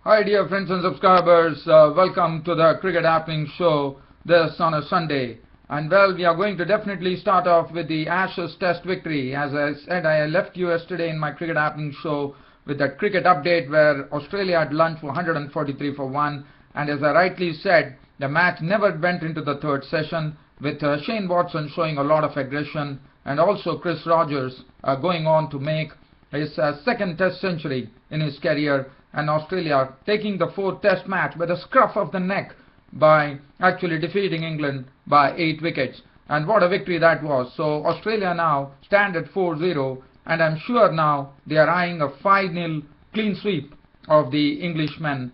Hi dear friends and subscribers, welcome to the Cricket Happening Show this on a Sunday. And well, we are going to definitely start off with the Ashes Test victory. As I said, I left you yesterday in my Cricket Happening Show with that cricket update where Australia had lunched for 143 for 1. And as I rightly said, the match never went into the third session with Shane Watson showing a lot of aggression and also Chris Rogers going on to make his second Test century in his career, and Australia taking the fourth Test match by the scruff of the neck by actually defeating England by 8 wickets. And what a victory that was. So Australia now stand at 4-0, and I'm sure now they are eyeing a 5-0 clean sweep of the Englishmen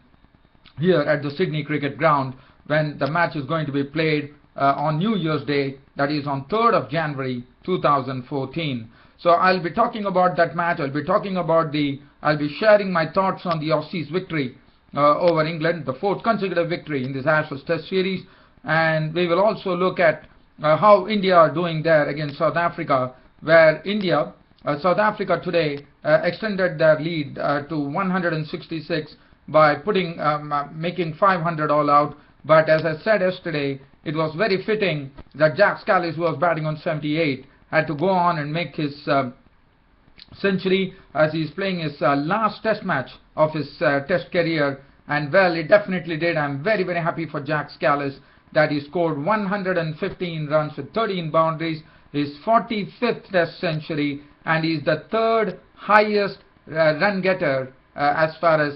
here at the Sydney Cricket Ground when the match is going to be played on New Year's Day, that is on 3rd of January 2014. So I'll be talking about that match. I'll be sharing my thoughts on the Aussies' victory over England, the fourth consecutive victory in this Ashes Test series, and we will also look at how India are doing there against South Africa, where South Africa today extended their lead to 166 by making 500 all out. But as I said yesterday, it was very fitting that Kallis, who was batting on 78, had to go on and make his century as he's playing his last Test match of his Test career. And well, it definitely did. I'm very, very happy for Kallis that he scored 115 runs with 13 boundaries, his 45th Test century, and he's the third highest run getter as far as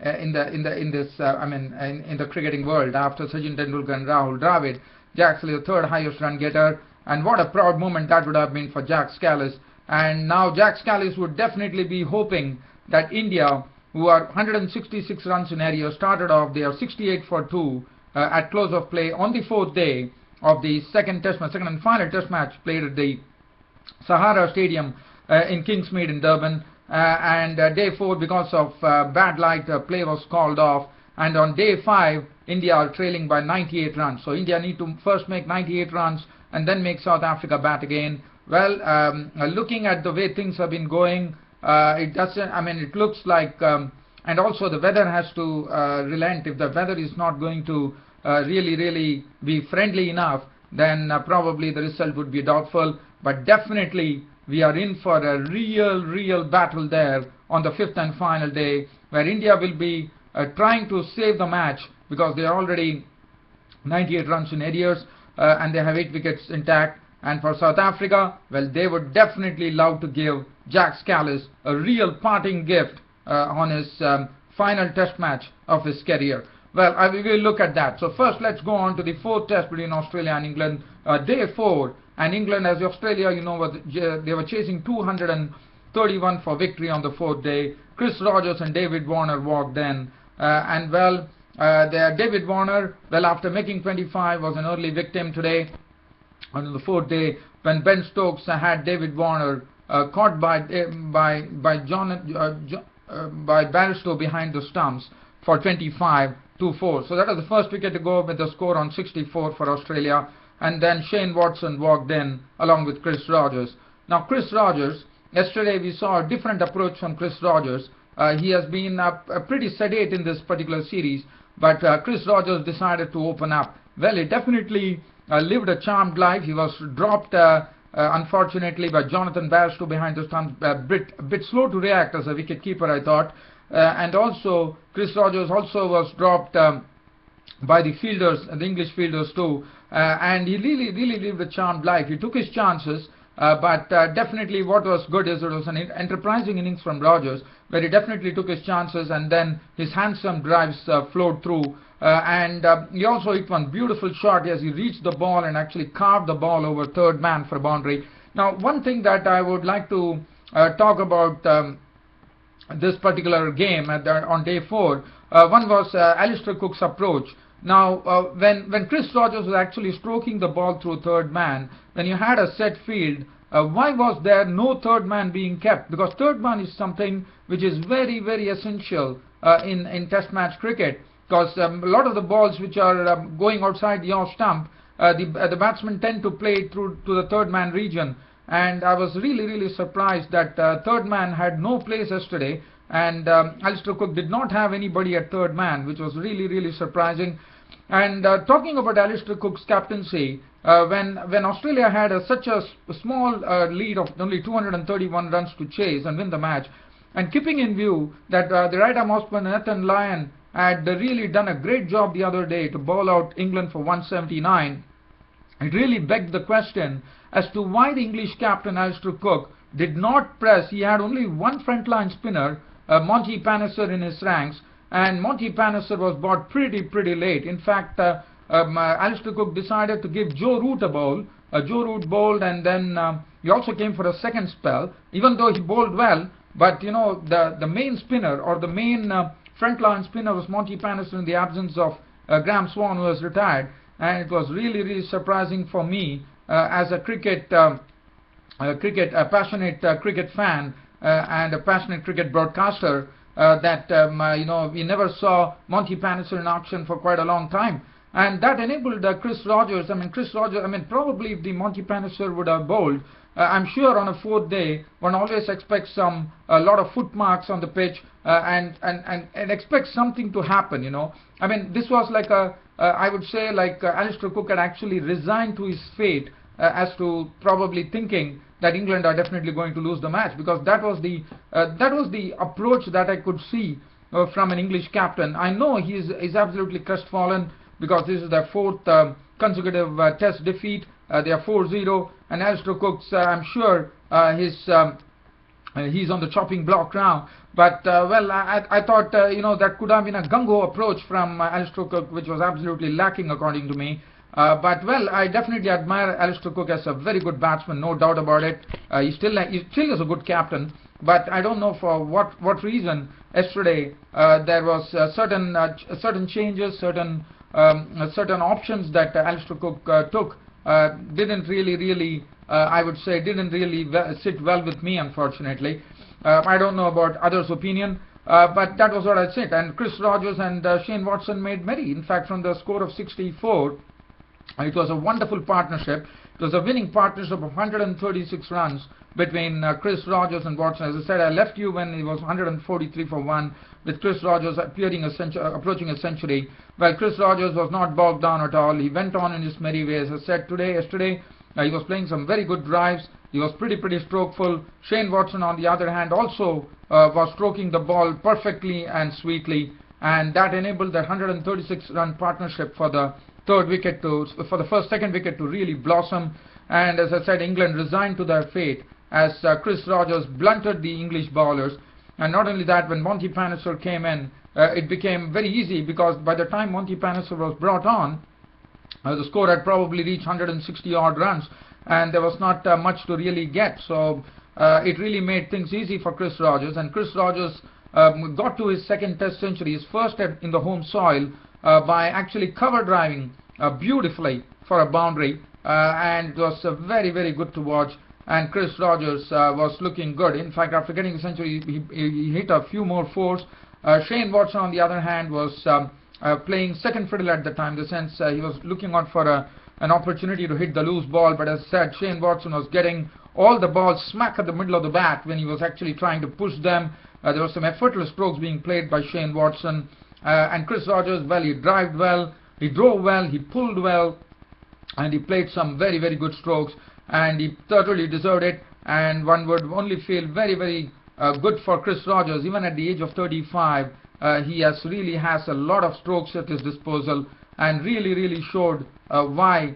in the cricketing world after Sachin Tendulkar and Rahul Dravid. Kallis, the third highest run getter. And what a proud moment that would have been for Kallis. And now Kallis would definitely be hoping that India, who are 166 runs in area, started off, they are 68 for 2 at close of play on the fourth day of the second and final Test match played at the Sahara Stadium in Kingsmead in Durban. And day 4, because of bad light, play was called off. And on day 5, India are trailing by 98 runs. So India need to first make 98 runs and then make South Africa bat again. Well, looking at the way things have been going, it looks like, and also the weather has to relent. If the weather is not going to really be friendly enough, then probably the result would be doubtful. But definitely we are in for a real battle there on the 5th and final day, where India will be trying to save the match because they are already 98 runs in arrears and they have 8 wickets intact. And for South Africa, well, they would definitely love to give Kallis a real parting gift on his final Test match of his career. Well, we will look at that. So first, let's go on to the fourth Test between Australia and England. Day 4, and England, as Australia, they were chasing 231 for victory on the fourth day. Chris Rogers and David Warner walked in, David Warner, well, after making 25, was an early victim today on the fourth day when Ben Stokes had David Warner caught by Barstow behind the stumps for 25-4. So that was the first wicket to go with the score on 64 for Australia. And then Shane Watson walked in along with Chris Rogers. Now Chris Rogers, yesterday we saw a different approach from Chris Rogers. He has been pretty sedate in this particular series, but Chris Rogers decided to open up. Well, he definitely lived a charmed life. He was dropped unfortunately by Jonathan Bairstow behind the stumps, a bit slow to react as a wicket keeper, I thought. And also Chris Rogers also was dropped by the fielders, the English fielders too, and he really lived a charmed life. He took his chances, but definitely what was good is it was an enterprising innings from Rogers, where he definitely took his chances, and then his handsome drives flowed through, and he also hit one beautiful shot as he reached the ball and actually carved the ball over third man for a boundary. Now, one thing that I would like to talk about this particular game on day 4, one was Alistair Cook's approach. Now, when Chris Rogers was actually stroking the ball through third man, when you had a set field, why was there no third man being kept? Because third man is something which is very essential in Test match cricket. Because a lot of the balls which are going outside your stump, the batsmen tend to play through to the third man region. And I was really surprised that third man had no place yesterday. and Alistair Cook did not have anybody at third man, which was really surprising. And talking about Alistair Cook's captaincy, when Australia had such a small lead of only 231 runs to chase and win the match, and keeping in view that the right-arm offspener Nathan Lyon had really done a great job the other day to bowl out England for 179, it really begged the question as to why the English captain Alistair Cook did not press. He had only one frontline spinner, Monty Palliser, in his ranks, and Monty Palliser was bought pretty late. In fact, Alistair Cook decided to give Joe Root a bowl. Joe Root bowled, and then he also came for a second spell, even though he bowled well. But you know, the main spinner or the main frontline spinner was Monty Palliser in the absence of Graham Swan, who was retired. And it was really surprising for me as a passionate cricket fan and a passionate cricket broadcaster that you know, we never saw Monty Palliser in action for quite a long time. And that enabled Chris Rogers. Probably if the Monty Palliser would have bowled, I'm sure on a fourth day, one always expects a lot of footmarks on the pitch and expects something to happen, you know. I mean, this was like I would say like Alistair Cook had actually resigned to his fate as to probably thinking that England are definitely going to lose the match, because that was the approach that I could see from an English captain. I know he's absolutely crestfallen because this is their fourth consecutive test defeat. They are 4-0, and Alistair Cook's I'm sure he's on the chopping block now. But well, I thought you know, that could have been a gung-ho approach from Alistair Cook, which was absolutely lacking according to me. But well, I definitely admire Alistair Cook as a very good batsman, no doubt about it. He still is a good captain, but I don't know for what reason yesterday there was certain changes, certain options that Alistair Cook took didn't really I would say didn't really sit well with me, unfortunately. I don't know about others' opinion, but that was what I said. And Chris Rogers and Shane Watson made merry. In fact, from the score of 64, it was a wonderful partnership. It was a winning partnership of 136 runs between Chris Rogers and Watson. As I said, I left you when it was 143 for 1, with Chris Rogers approaching a century. Well, Chris Rogers was not bogged down at all. He went on in his merry way. As I said yesterday, he was playing some very good drives. He was pretty strokeful. Shane Watson, on the other hand, also was stroking the ball perfectly and sweetly, and that enabled that 136-run partnership for the second wicket to really blossom. And as I said, England resigned to their fate as Chris Rogers blunted the English bowlers. And not only that, when Monty Palliser came in, it became very easy, because by the time Monty Palliser was brought on, the score had probably reached 160 odd runs, and there was not much to really get. So it really made things easy for Chris Rogers, and Chris Rogers got to his second test century, his first in the home soil, by actually cover driving beautifully for a boundary, and it was very good to watch. And Chris Rogers was looking good. In fact, after getting a century, he hit a few more fours. Shane Watson, on the other hand, was playing second fiddle at the time, in the sense he was looking out for an opportunity to hit the loose ball. But as I said, Shane Watson was getting all the balls smack at the middle of the bat when he was actually trying to push them. There were some effortless strokes being played by Shane Watson. And Chris Rogers, well, he drove well, he drove well, he pulled well, and he played some very good strokes, and he totally deserved it. And one would only feel very good for Chris Rogers. Even at the age of 35, he really has a lot of strokes at his disposal, and really showed why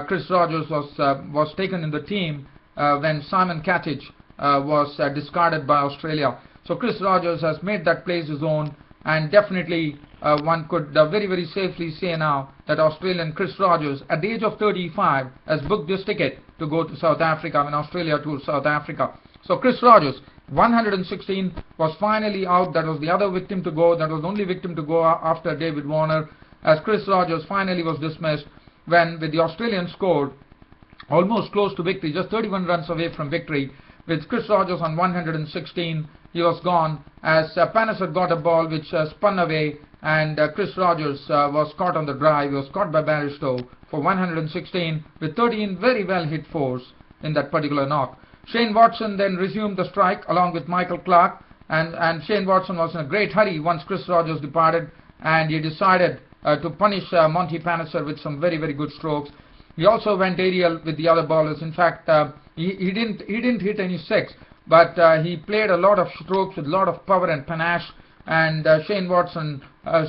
Chris Rogers was taken in the team when Simon Catich was discarded by Australia. So Chris Rogers has made that place his own, and definitely one could very safely say now that Australian Chris Rogers, at the age of 35, has booked this ticket to go to South Africa, Australia to South Africa. So Chris Rogers, 116, was finally out. That was the other victim to go. That was the only victim to go after David Warner, as Chris Rogers finally was dismissed when, with the Australian score almost close to victory, just 31 runs away from victory, with Chris Rogers on 116, he was gone, as Palliser got a ball which spun away, and Chris Rogers was caught on the drive. He was caught by Barristow for 116 with 13 very well hit fours in that particular knock. Shane Watson then resumed the strike along with Michael Clarke, and Shane Watson was in a great hurry once Chris Rogers departed, and he decided to punish Monty Panesar with some very, very good strokes. He also went aerial with the other bowlers. In fact, he didn't hit any six, but he played a lot of strokes with a lot of power and panache, and Shane Watson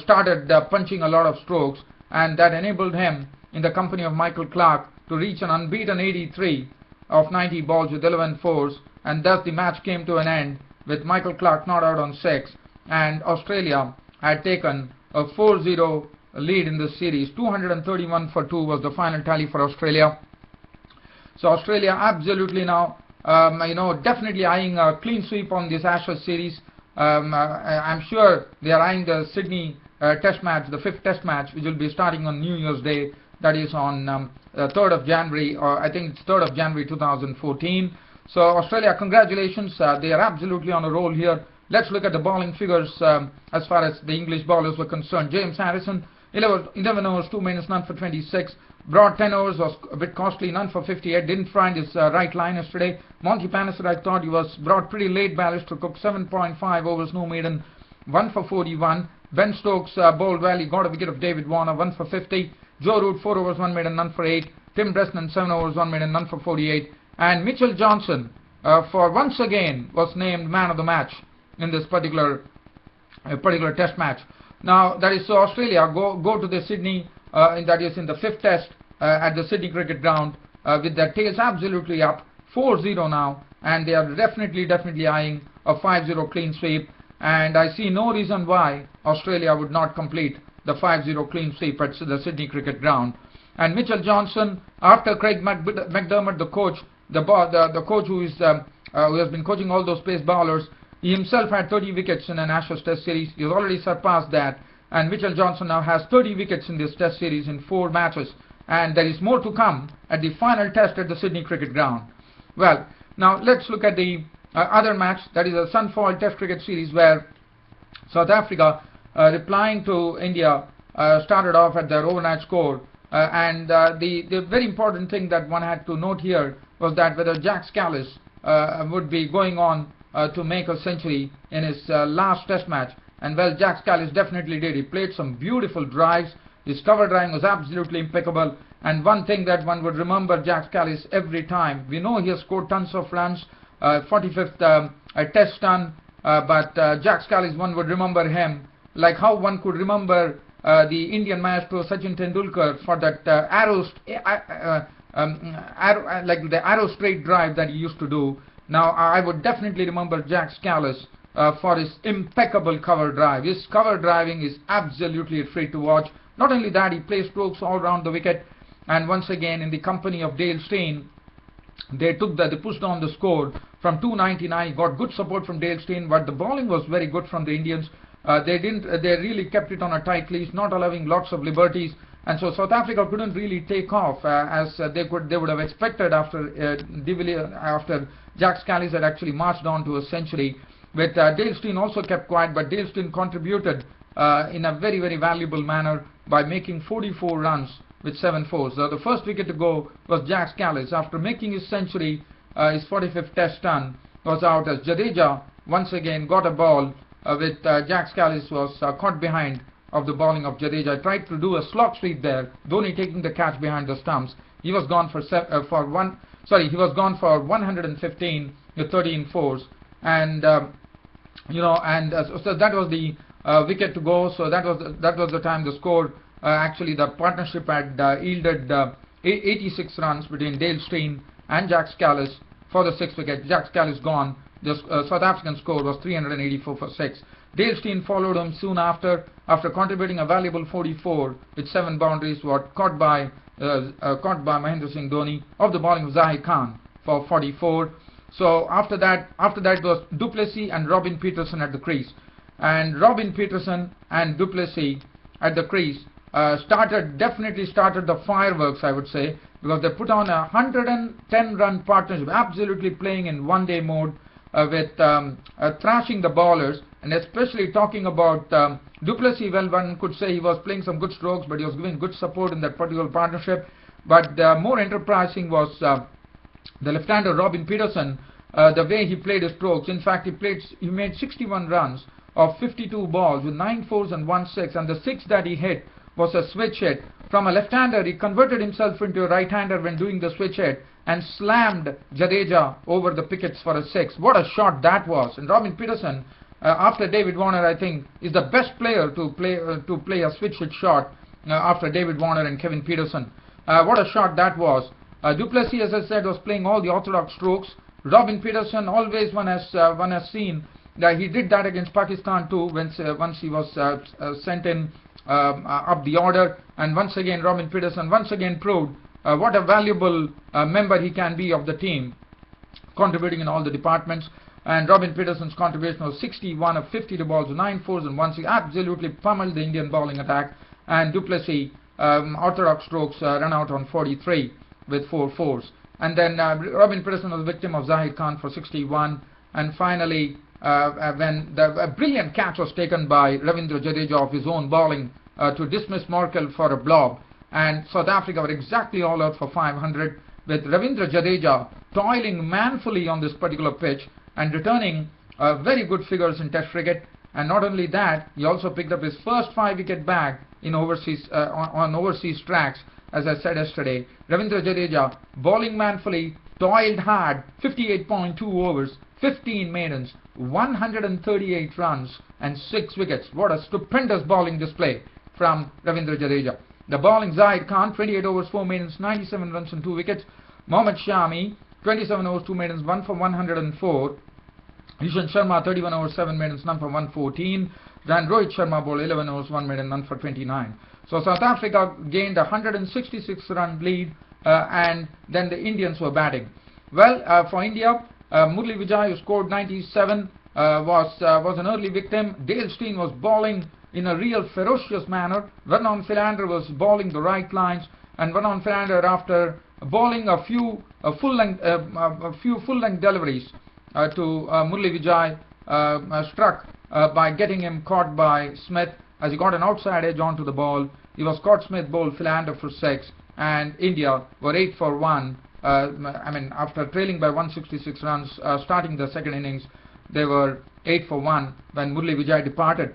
started punching a lot of strokes, and that enabled him, in the company of Michael Clarke, to reach an unbeaten 83 of 90 balls with 11 fours, and thus the match came to an end with Michael Clarke not out on 6, and Australia had taken a 4-0 lead in this series. 231 for 2 was the final tally for Australia. So Australia absolutely now, definitely eyeing a clean sweep on this Ashes series. I'm sure they are eyeing the Sydney Test match, the 5th Test match, which will be starting on New Year's Day. That is on 3rd of January, or I think it's 3rd of January 2014. So Australia, congratulations. They are absolutely on a roll here. Let's look at the bowling figures as far as the English bowlers were concerned. James Harrison, 11 overs, 2 minutes, none for 26. Broad 10 overs was a bit costly, none for 58. Didn't find his right line yesterday. Monty Panesar, I thought he was brought pretty late. Ballister Cook, 7.5 overs, no maiden, 1 for 41. Ben Stokes bowled well. He got a wicket of David Warner, 1 for 50. Joe Root, 4 overs, 1 maiden, none for 8. Tim Bresnan, 7 overs, 1 maiden, none for 48. And Mitchell Johnson, for once again, was named man of the match in this particular Test match. Now, that is so Australia go to the Sydney, that is in the 5th Test at the Sydney Cricket Ground with their tails absolutely up, 4-0 now, and they are definitely eyeing a 5-0 clean sweep. And I see no reason why Australia would not complete the 5-0 clean sweep at the Sydney Cricket Ground. And Mitchell Johnson, after Craig McDermott, the coach, the coach who has been coaching all those pace bowlers, he himself had 30 wickets in an Ashes Test series. He has already surpassed that, and Mitchell Johnson now has 30 wickets in this Test series in 4 matches, and there is more to come at the final Test at the Sydney Cricket Ground. Well, now let's look at the other match, that is a Sunfoil Test Cricket Series, where South Africa, replying to India, started off at their overnight score, and the very important thing that one had to note here was that whether Jack Kallis would be going on to make a century in his last Test match. And well, Jack Kallis definitely did. He played some beautiful drives. His cover driving was absolutely impeccable. And one thing that one would remember Jack Kallis every time, we know he has scored tons of runs, 45th Test ton, but Jack Kallis, one would remember him like how one could remember the Indian maestro Sachin Tendulkar for that like the arrow straight drive that he used to do. Now, I would definitely remember Jack Kallis for his impeccable cover drive. His cover driving is absolutely a treat to watch. Not only that, he plays strokes all around the wicket, and once again, in the company of Dale Steyn, they pushed on the score from 299. He got good support from Dale Steyn, but the bowling was very good from the Indians. They really kept it on a tight leash, not allowing lots of liberties, and so South Africa couldn't really take off as they would have expected after after Jack Kallis had actually marched on to a century. With Dale Steyn also kept quiet, but Dale Steyn contributed in a very, very valuable manner by making 44 runs with 7 fours. So the first wicket to go was Jack Kallis. After making his century, his 45th Test run was out as Jadeja once again got a ball with Jack Kallis was caught behind of the bowling of Jadeja. Tried to do a slog sweep there, Dhoni taking the catch behind the stumps. He was gone for 115 with 13 fours, and so that was the wicket to go. So that was the time the score. Actually, the partnership had yielded 86 runs between Dale Steyn and Jack Kallis for the 6th wicket. Jack Kallis gone. The South African score was 384 for 6. Dale Steyn followed him soon after contributing a valuable 44 with 7 boundaries, caught by Mahendra Singh Dhoni of the bowling of Zahir Khan for 44. So after that was du Plessis and Robin Peterson at the crease, and Robin Peterson and du Plessis at the crease definitely started the fireworks, I would say, because they put on a 110-run partnership, absolutely playing in one-day mode with thrashing the bowlers, and especially talking about du Plessis. Well, one could say he was playing some good strokes, but he was giving good support in that particular partnership. But more enterprising was the left-hander Robin Peterson, the way he played his strokes. In fact, he made 61 runs of 52 balls with 9 fours and 1 6, and the 6 that he hit was a switch hit. From a left-hander, he converted himself into a right-hander when doing the switch hit and slammed Jadeja over the pickets for a 6. What a shot that was! And Robin Peterson, after David Warner, I think, is the best player to play a switch hit shot after David Warner and Kevin Peterson. What a shot that was! Du Plessis, as I said, was playing all the orthodox strokes. Robin Peterson, always one has seen that he did that against Pakistan too, once he was sent in up the order. And once again, Robin Peterson once again proved what a valuable member he can be of the team, contributing in all the departments. And Robin Peterson's contribution was 61 of 52 balls, 9 fours and 1 6. Absolutely pummeled the Indian bowling attack. And Du Plessis, orthodox strokes, run out on 43 with 4 fours. And then Robin Peterson was victim of Zahid Khan for 61. And finally, when a brilliant catch was taken by Ravindra Jadeja off his own bowling to dismiss Morkel for a blob, and South Africa were exactly all out for 500, with Ravindra Jadeja toiling manfully on this particular pitch and returning very good figures in Test cricket. And not only that, he also picked up his first 5-wicket bag in overseas on overseas tracks. As I said yesterday, Ravindra Jadeja bowling manfully, toiled hard, 58.2 overs, 15 maidens, 138 runs and 6 wickets. What a stupendous bowling display from Ravindra Jadeja. The bowling, Zahid Khan, 28 overs, 4 maidens, 97 runs and 2 wickets. Mohammad Shami, 27 overs, 2 maidens, 1 for 104. Ishan Sharma, 31 overs, 7 maidens, none for 114. Then Rohit Sharma bowled 11 overs, 1 maiden, none for 29. So South Africa gained a 166 run lead, and then the Indians were batting. Well, for India, Murli Vijay, who scored 97, was an early victim. Dale Steyn was bowling in a real ferocious manner. Vernon Philander was bowling the right lines, and Vernon Philander, after bowling a few full-length deliveries to Murli Vijay, struck by getting him caught by Smith as he got an outside edge onto the ball. He was caught. Smith bowled Philander for 6, and India were 8 for 1. After trailing by 166 runs, starting the second innings, they were 8 for 1 when Murli Vijay departed.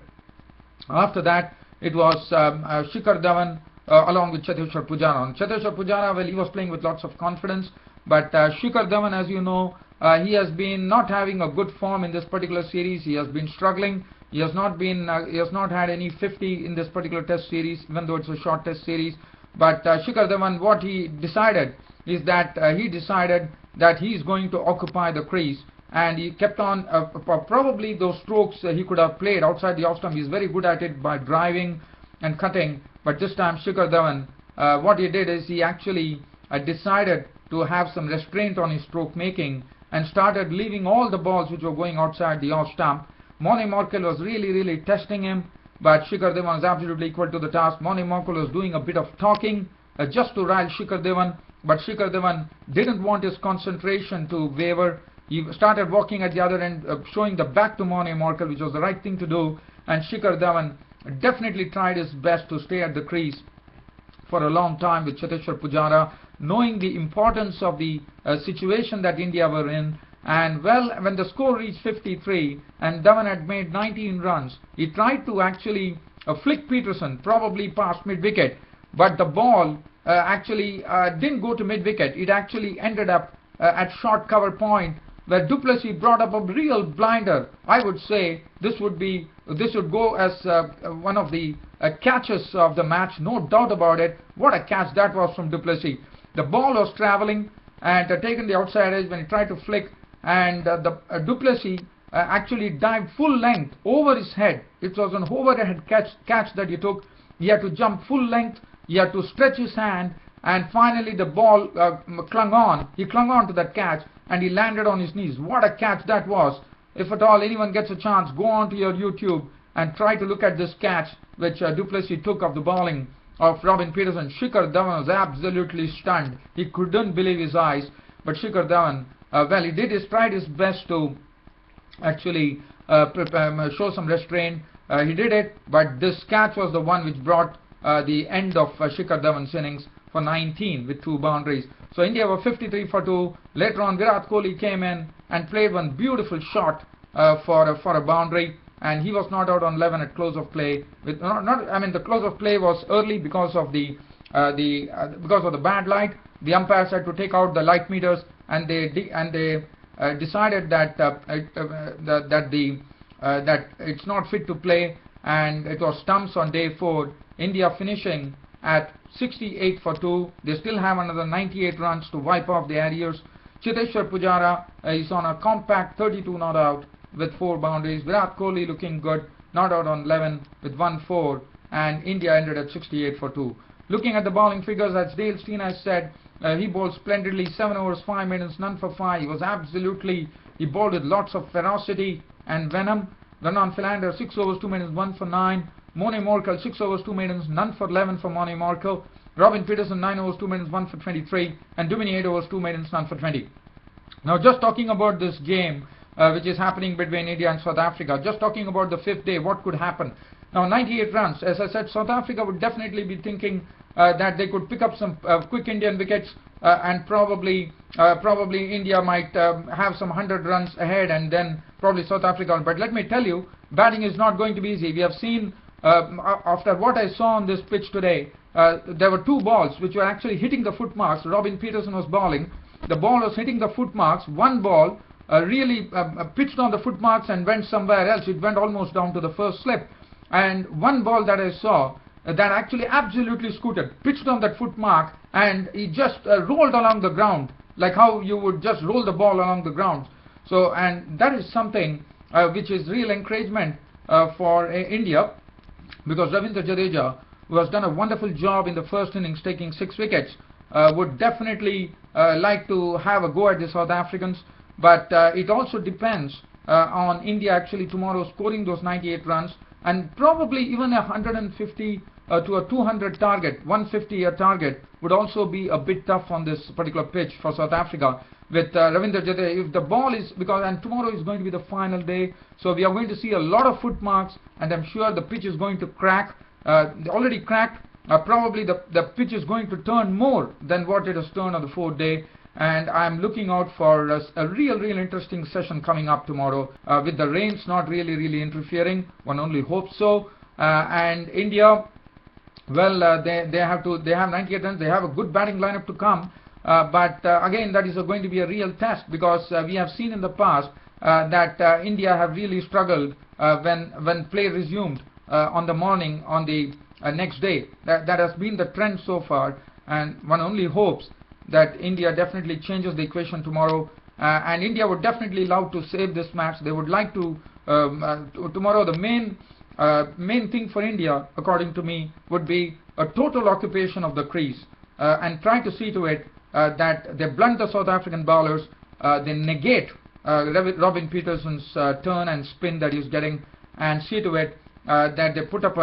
After that, it was Shikhar Dhawan along with Cheteshwar Pujara. Cheteshwar Pujara, well, he was playing with lots of confidence, but Shikhar Dhawan, as you know, he has been not having a good form in this particular series. He has been struggling. He has not had any 50 in this particular Test series, even though it's a short Test series. But Shikhar Dhawan, what he decided is that he is going to occupy the crease, and he kept on probably those strokes he could have played outside the off stump. He's very good at it by driving and cutting, but this time Shikhar Dhawan, what he did is he actually decided to have some restraint on his stroke making and started leaving all the balls which were going outside the off stump. Mone Morkel was really testing him, but Shikhar Dhawan was absolutely equal to the task. Mone Morkel was doing a bit of talking just to rile Shikhar Dhawan, but Shikhar Dhawan didn't want his concentration to waver. He started walking at the other end, showing the back to Mone Morkel, which was the right thing to do, and Shikhar Dhawan definitely tried his best to stay at the crease for a long time with Cheteshwar Pujara, knowing the importance of the situation that India were in. And well, when the score reached 53 and Dhawan had made 19 runs, he tried to actually flick Peterson probably past mid-wicket, but the ball actually didn't go to mid-wicket. It actually ended up at short cover point, where Du Plessis brought up a real blinder. I would say this would go as one of the catches of the match, no doubt about it. What a catch that was from Du Plessis. The ball was travelling and taken the outside edge when he tried to flick, and Du Plessis actually dived full length over his head. It was an overhead catch that he took. He had to jump full length, he had to stretch his hand, and finally the ball clung on. He clung on to that catch and he landed on his knees. What a catch that was. If at all anyone gets a chance, go on to your YouTube and try to look at this catch which Du Plessis took of the bowling of Robin Peterson. Shikhar Dhawan was absolutely stunned. He couldn't believe his eyes. But Shikhar Dhawan, well, he tried his best to actually show some restraint. He did it, but this catch was the one which brought the end of Shikhar Dhawan's innings. for 19 with 2 boundaries. So India were 53 for 2. Later on, Virat Kohli came in and played one beautiful shot for a boundary, and he was not out on 11 at close of play. The close of play was early because of the bad light. The umpires had to take out the light meters, and they decided that it's not fit to play, and it was stumps on day 4. India finishing at 68 for 2. They still have another 98 runs to wipe off the arrears. Cheteshwar Pujara is on a compact 32 not out with 4 boundaries. Virat Kohli looking good, not out on 11 with 1-4, and India ended at 68 for 2. Looking at the bowling figures, as Dale Steyn has said, he bowled splendidly, 7 overs, 5 minutes, none for 5. He bowled with lots of ferocity and venom. Vernon Philander, 6 overs, 2 minutes, 1 for 9. Mone Morkel, 6 overs, 2 minutes, none for 11 for Mone Morkel. Robin Peterson, 9 overs, 2 minutes, 1 for 23. And Duminy, 8 overs, 2 minutes, none for 20. Now, just talking about this game, which is happening between India and South Africa, just talking about the 5th day, what could happen? Now, 98 runs. As I said, South Africa would definitely be thinking that they could pick up some quick Indian wickets, and probably India might have some 100 runs ahead, and then probably South Africa. But let me tell you, batting is not going to be easy. We have seen, after what I saw on this pitch today, there were 2 balls which were actually hitting the foot marks. Robin Peterson was bowling. The ball was hitting the foot marks. One ball really pitched on the foot marks and went somewhere else. It went almost down to the first slip. And one ball that I saw that actually absolutely scooted, pitched on that foot mark, and he just rolled along the ground, like how you would just roll the ball along the ground. So, and that is something which is real encouragement for India, because Ravindra Jadeja, who has done a wonderful job in the first innings taking 6 wickets, would definitely like to have a go at the South Africans. But it also depends on India actually tomorrow scoring those 98 runs, and probably even a 150 to a 200 target, 150 a target would also be a bit tough on this particular pitch for South Africa. With Ravindra Jadeja, if the ball is, and tomorrow is going to be the final day, so we are going to see a lot of foot marks, and I'm sure the pitch is going to crack. Already cracked. Probably the pitch is going to turn more than what it has turned on the 4th day. And I'm looking out for a real interesting session coming up tomorrow, with the rains not really interfering. One only hopes so. And India, well, they have 98 runs. They have a good batting lineup to come. But again, that is going to be a real test, because we have seen in the past that India have really struggled when play resumed on the morning on the next day. That has been the trend so far, and one only hopes that India definitely changes the equation tomorrow, and India would definitely love to save this match. They would like to tomorrow. The main thing for India, according to me, would be a total occupation of the crease, and try to see to it that they blunt the South African bowlers, they negate Robin Peterson's turn and spin that he's getting, and see to it that they put up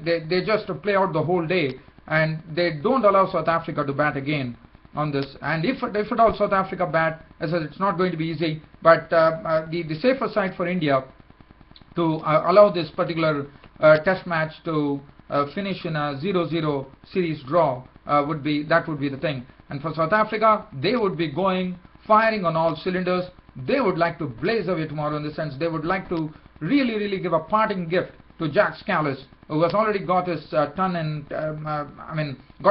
they just play out the whole day, and they don't allow South Africa to bat again on this. And if at all South Africa bat, as I said, it's not going to be easy, but the safer side for India to allow this particular test match to finish in a 0-0 series draw would be the thing. And for South Africa, they would be firing on all cylinders. They would like to blaze away tomorrow, in the sense they would like to really give a parting gift to Jack Kallis, who has already got his got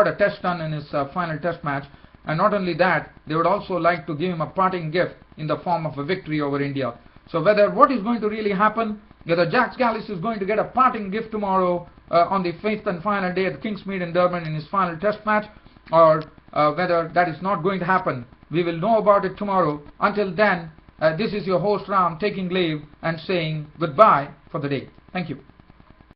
a test ton in his final test match. And not only that, they would also like to give him a parting gift in the form of a victory over India. So what is going to really happen, whether Jack Kallis is going to get a parting gift tomorrow on the 5th and final day at Kingsmead in Durban in his final test match, or whether that is not going to happen, we will know about it tomorrow. Until then, this is your host Ram taking leave and saying goodbye for the day. Thank you.